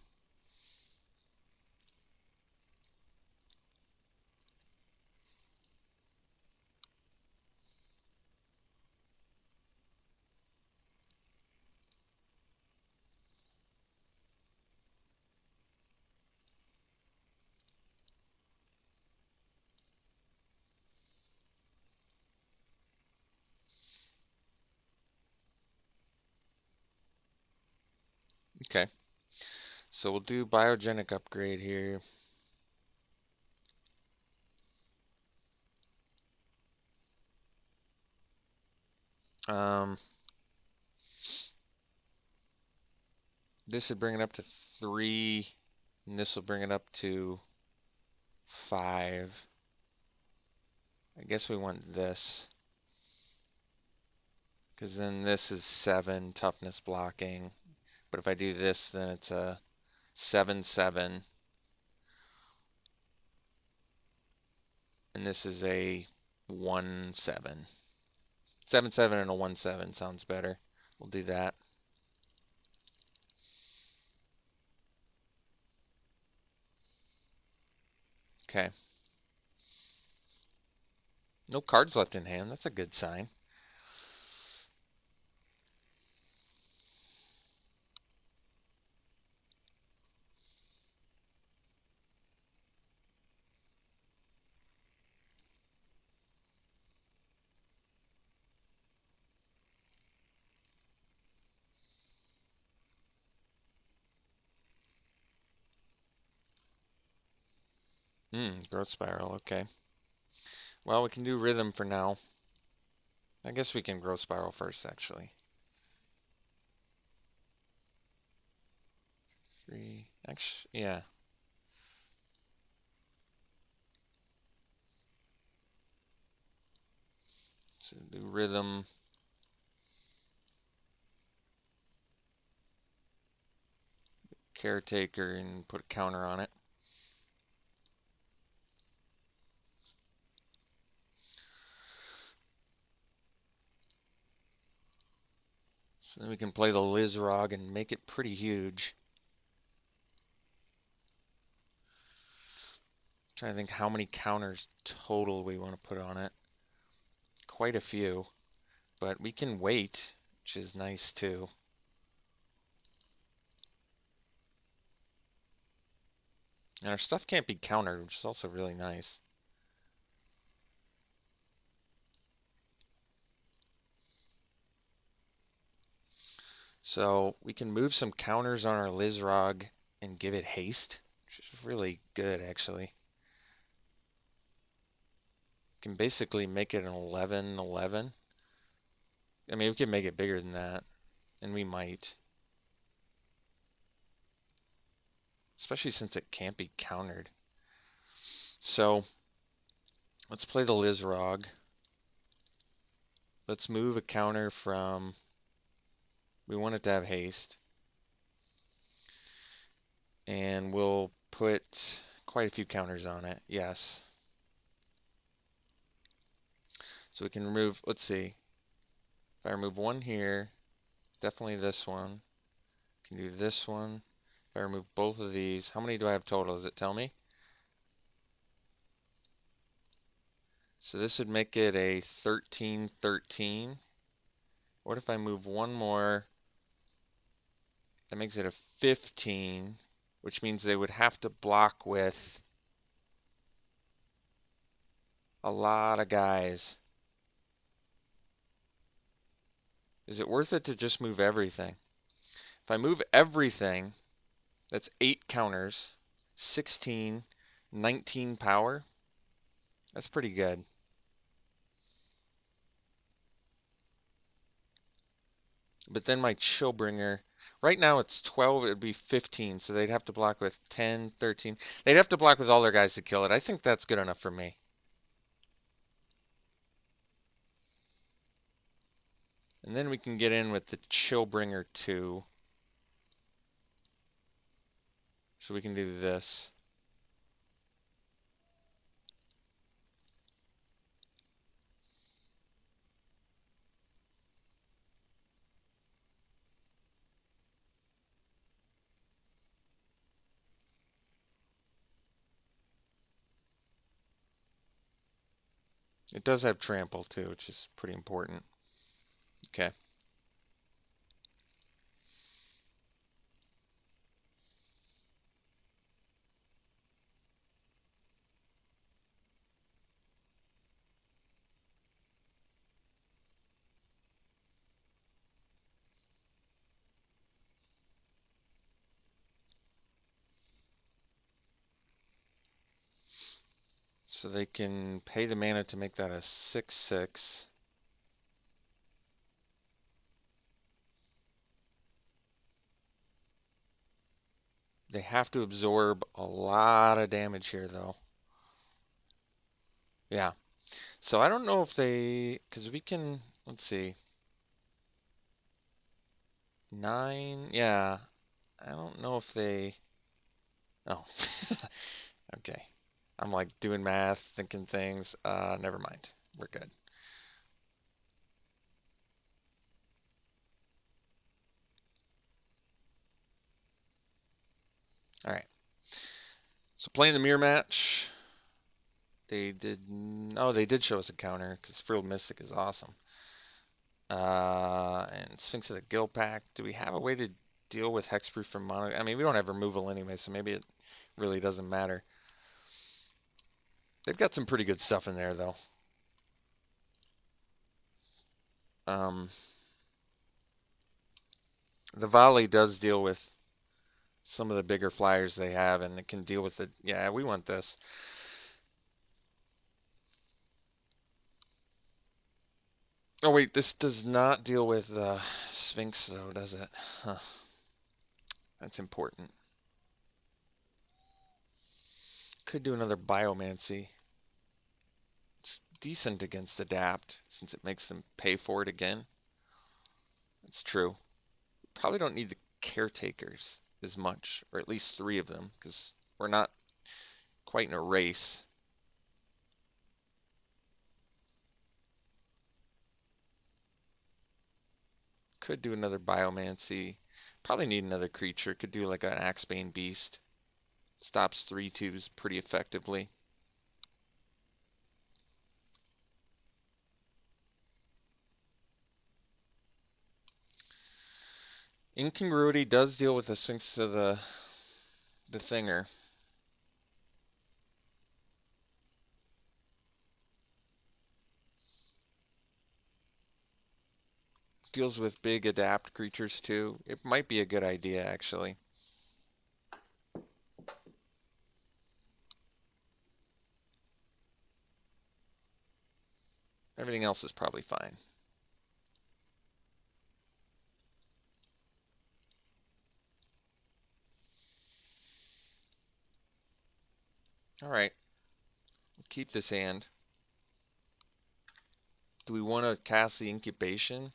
Okay. So we'll do Biogenic Upgrade here. Um, this would bring it up to 3, and this will bring it up to 5. I guess we want this, because then this is 7 toughness blocking. But if I do this, then it's a 7/7, and this is a 1/7. 7/7 and a 1/7 sounds better. We'll do that. Okay. No cards left in hand. That's a good sign. Growth Spiral. Okay. Well, we can do Rhythm for now. I guess we can Growth Spiral first, actually. 3. Actually, yeah. So do Rhythm. Caretaker and put a counter on it. So then we can play the Lizrog and make it pretty huge. Trying to think how many counters total we want to put on it. quite a few, but we can wait, which is nice too. And our stuff can't be countered, which is also really nice. So we can move some counters on our Lizrog and give it haste, which is really good actually. Can basically make it an 11/11. I mean, we can make it bigger than that, and we might. Especially since it can't be countered. So let's play the Lizrog. Let's move a counter from, we want it to have haste. And we'll put quite a few counters on it, yes. So we can remove, let's see. If I remove one here, definitely this one. Can do this one. If I remove both of these, how many do I have total? Does it tell me? So this would make it a 13/13. What if I move one more? That makes it a 15, which means they would have to block with a lot of guys. Is it worth it to just move everything? If I move everything, that's 8 counters, 16, 19 power. That's pretty good. But then my Chillbringer, right now it's 12, it would be 15, so they'd have to block with 10, 13. They'd have to block with all their guys to kill it. I think that's good enough for me. And then we can get in with the Chillbringer 2. So we can do this. It does have trample too, which is pretty important. Okay. So they can pay the mana to make that a 6/6. They have to absorb a lot of damage here, though. Yeah. So I don't know if they, because we can, let's see. 9, yeah. I don't know if they, oh. Okay. I'm like doing math, thinking things. Never mind. We're good. All right. So playing the mirror match. They did, oh, they did show us a counter because Frilled Mystic is awesome. And Sphinx of the Guild Pack. Do we have a way to deal with Hexproof from Mono? I mean, we don't have removal anyway, so maybe it really doesn't matter. They've got some pretty good stuff in there, though. The Volley does deal with some of the bigger flyers they have, and it can deal with it. Yeah, we want this. Oh, wait, this does not deal with Sphinx, though, does it? Huh. That's important. Could do another Biomancy. It's decent against Adapt, since it makes them pay for it again. That's true. Probably don't need the Caretakers as much, or at least 3 of them, because we're not quite in a race. Could do another Biomancy. Probably need another creature. Could do like an Axebane Beast. Stops 3/2s pretty effectively. Incongruity does deal with the Sphinx of the thinger. Deals with big adapt creatures too. It might be a good idea actually. Everything else is probably fine. Alright. Keep this hand. Do we want to cast the incubation?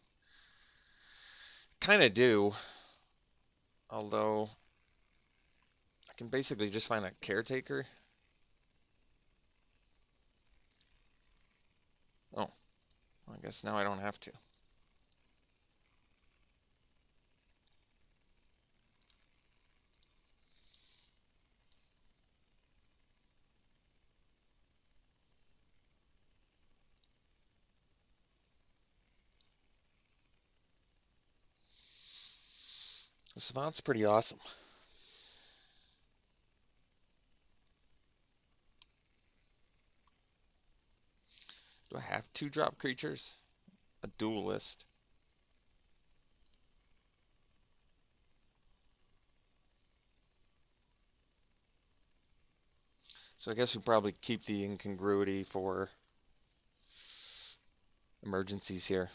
Kind of do. Although, I can basically just find a caretaker. Oh, I guess now I don't have to. The Savant's pretty awesome. Do I have 2-drop creatures? A duelist. So I guess we probably keep the incongruity for emergencies here.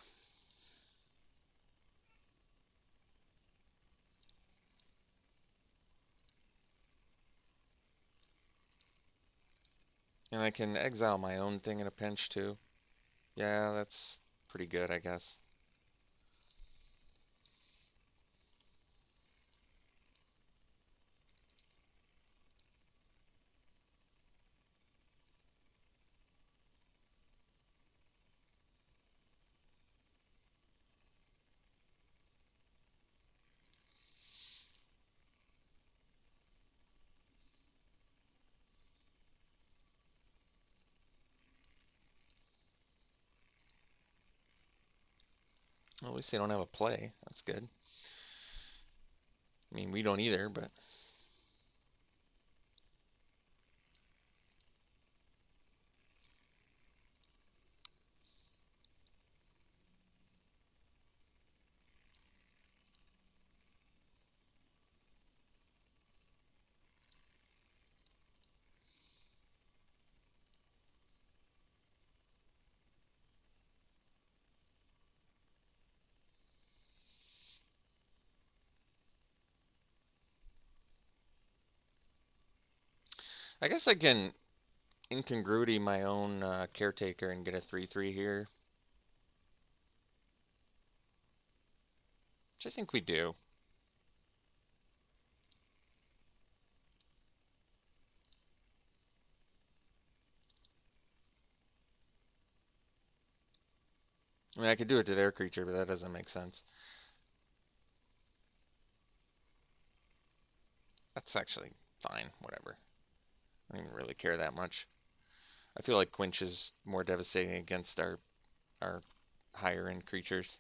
And I can exile my own thing in a pinch too. Yeah, that's pretty good, I guess. Well, at least they don't have a play. That's good. I mean, we don't either, but I guess I can incongruity my own caretaker and get a 3/3 here. Which I think we do. I mean, I could do it to their creature, but that doesn't make sense. That's actually fine, whatever. I don't even really care that much. I feel like Quench is more devastating against our higher end creatures.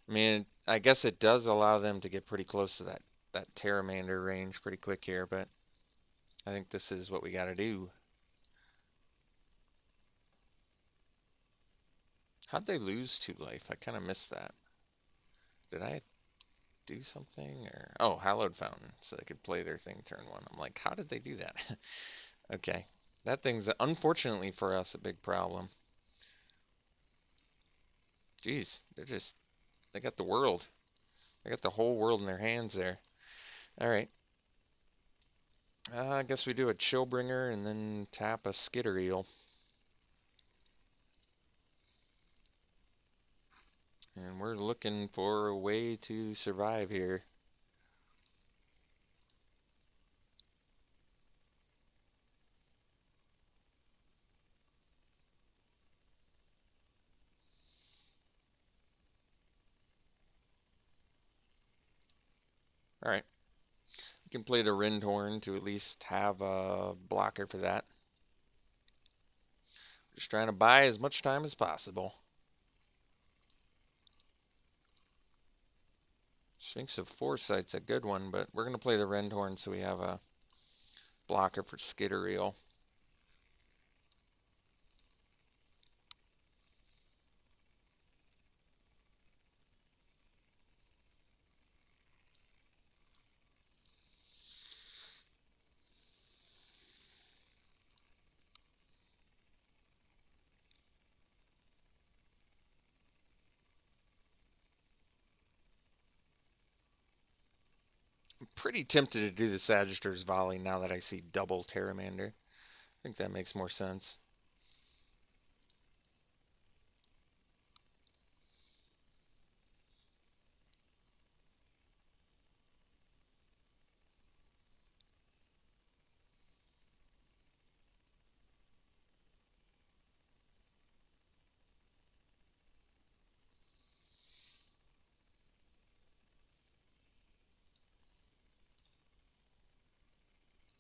I mean, I guess it does allow them to get pretty close to that Terramander range pretty quick here, but I think this is what we got to do. How'd they lose 2 life? I kind of missed that. Did I do something? Or oh, Hallowed Fountain, so they could play their thing turn 1. I'm like, how did they do that? Okay, that thing's unfortunately for us a big problem. Jeez, they got the world. They got the whole world in their hands there. All right. I guess we do a Chillbringer and then tap a Skitter Eel. And we're looking for a way to survive here. All right. You can play the Rindhorn to at least have a blocker for that. Just trying to buy as much time as possible. Sphinx of Foresight's a good one, but we're going to play the Rendhorn so we have a blocker for Skitteriel. I'm pretty tempted to do the Sagittars Volley now that I see double Terramander. I think that makes more sense.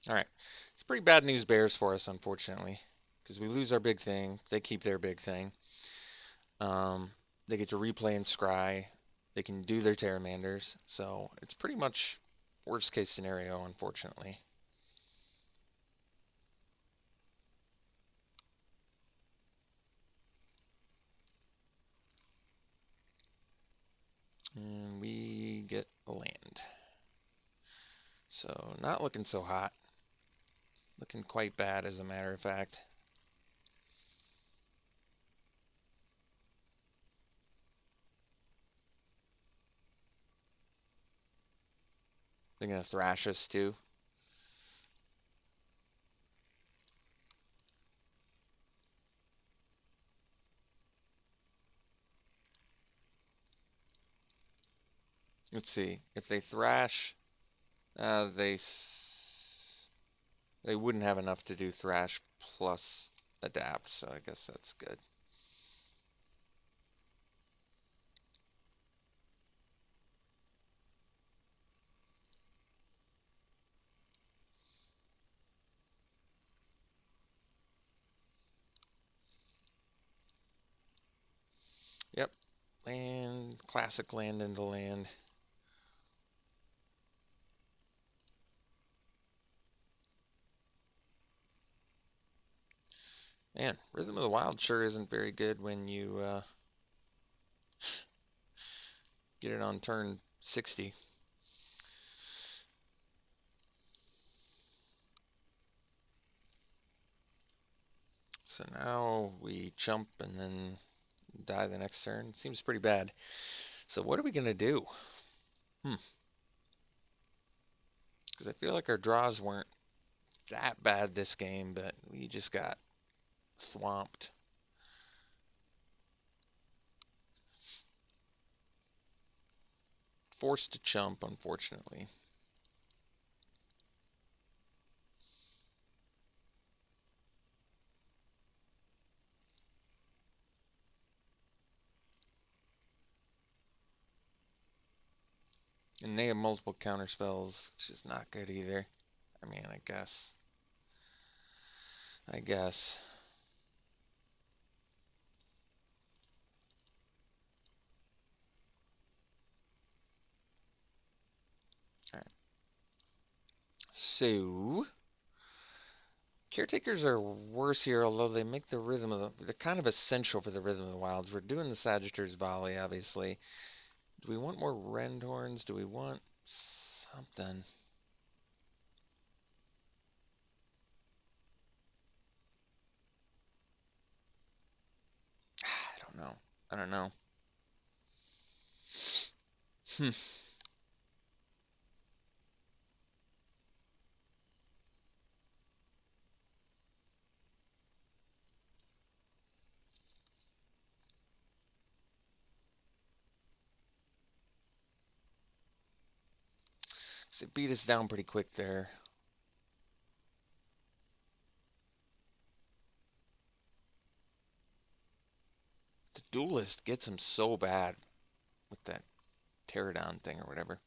Alright. It's pretty bad news bears for us, unfortunately. Because we lose our big thing. They keep their big thing. They get to replay and scry. They can do their Terramanders. So it's pretty much worst case scenario, unfortunately. And we get a land. So not looking so hot. Looking quite bad, as a matter of fact. They're going to thrash us, too. Let's see. If they thrash, they wouldn't have enough to do thrash plus adapt, so I guess that's good. Yep. Land, classic land into land. Man, Rhythm of the Wild sure isn't very good when you get it on turn 60. So now we jump and then die the next turn. Seems pretty bad. So what are we going to do? Because I feel like our draws weren't that bad this game, but we just got swamped. Forced to chump, unfortunately. And they have multiple counter spells, which is not good either. I mean, I guess. Alright. So, Caretakers are worse here, although they make the Rhythm of the... They're kind of essential for the Rhythm of the Wilds. We're doing the Sagittars Volley, obviously. Do we want more Rendhorns? Do we want something? I don't know. So it beat us down pretty quick there. The Duelist gets him so bad with that teardown thing or whatever.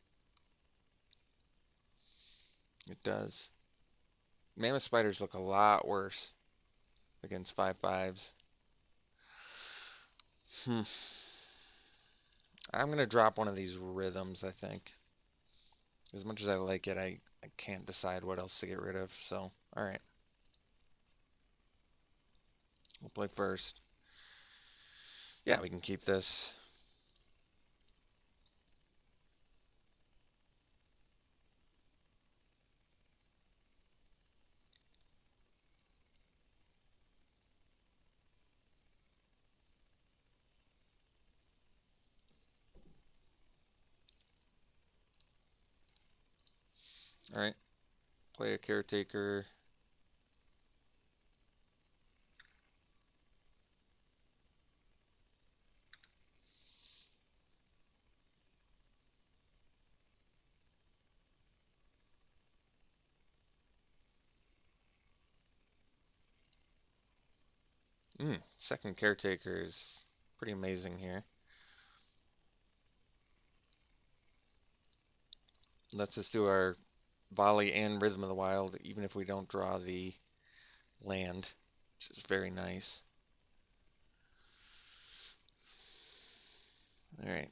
It does. Mammoth Spiders look a lot worse against 5/5s. I'm going to drop one of these rhythms, I think. As much as I like it, I can't decide what else to get rid of. So, alright. We'll play first. Yeah, we can keep this. Alright. Play a caretaker. Second caretaker is pretty amazing here. Lets us do our volley and Rhythm of the Wild, even if we don't draw the land, which is very nice. Alright.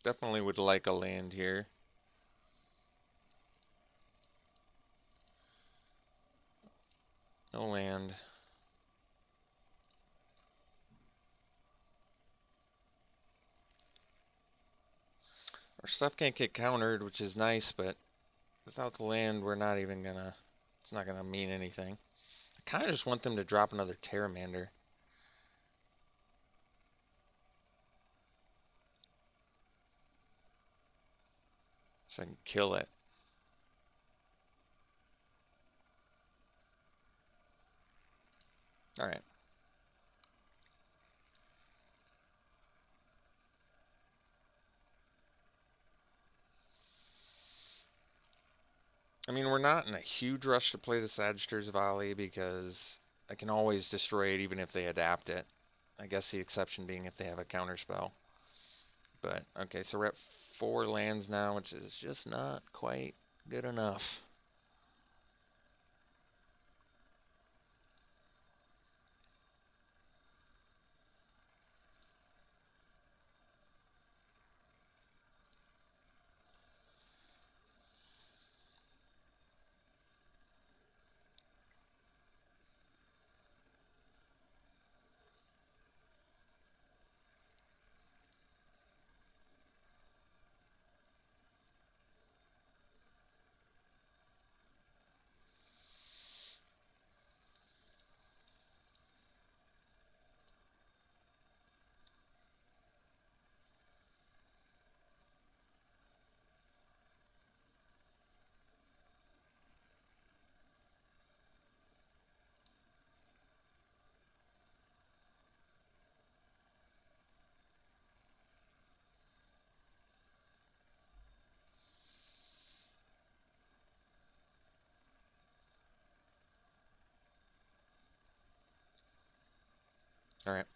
Definitely would like a land here. No land. Our stuff can't get countered, which is nice, but without the land, we're not even gonna... It's not gonna mean anything. I kind of just want them to drop another Pteramander. So I can kill it. Alright. I mean, we're not in a huge rush to play the Sagittars Volley because I can always destroy it even if they adapt it. I guess the exception being if they have a counterspell. But, okay, so we're at 4 lands now, which is just not quite good enough. Alright.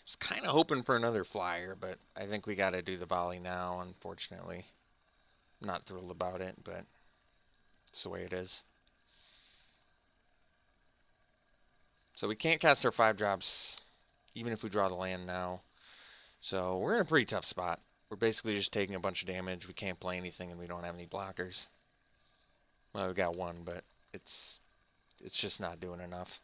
Was kind of hoping for another flyer, but I think we got to do the volley now, unfortunately. I'm not thrilled about it, but it's the way it is. So we can't cast our 5-drops even if we draw the land now. So we're in a pretty tough spot. We're basically just taking a bunch of damage. We can't play anything and we don't have any blockers. Well, we got one, but it's just not doing enough.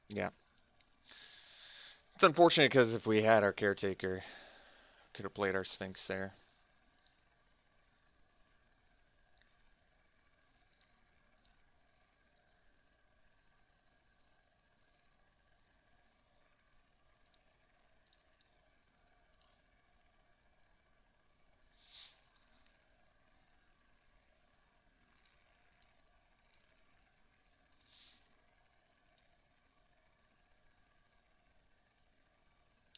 Yeah. It's unfortunate because if we had our caretaker, could have played our Sphinx there.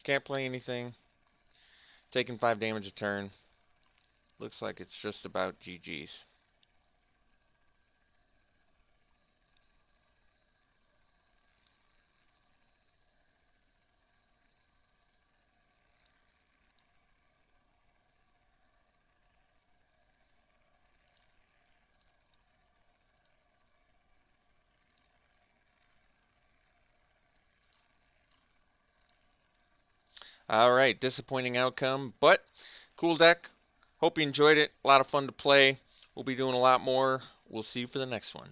Can't play anything. Taking 5 damage a turn. Looks like it's just about GG's. All right, disappointing outcome, but cool deck. Hope you enjoyed it. A lot of fun to play. We'll be doing a lot more. We'll see you for the next one.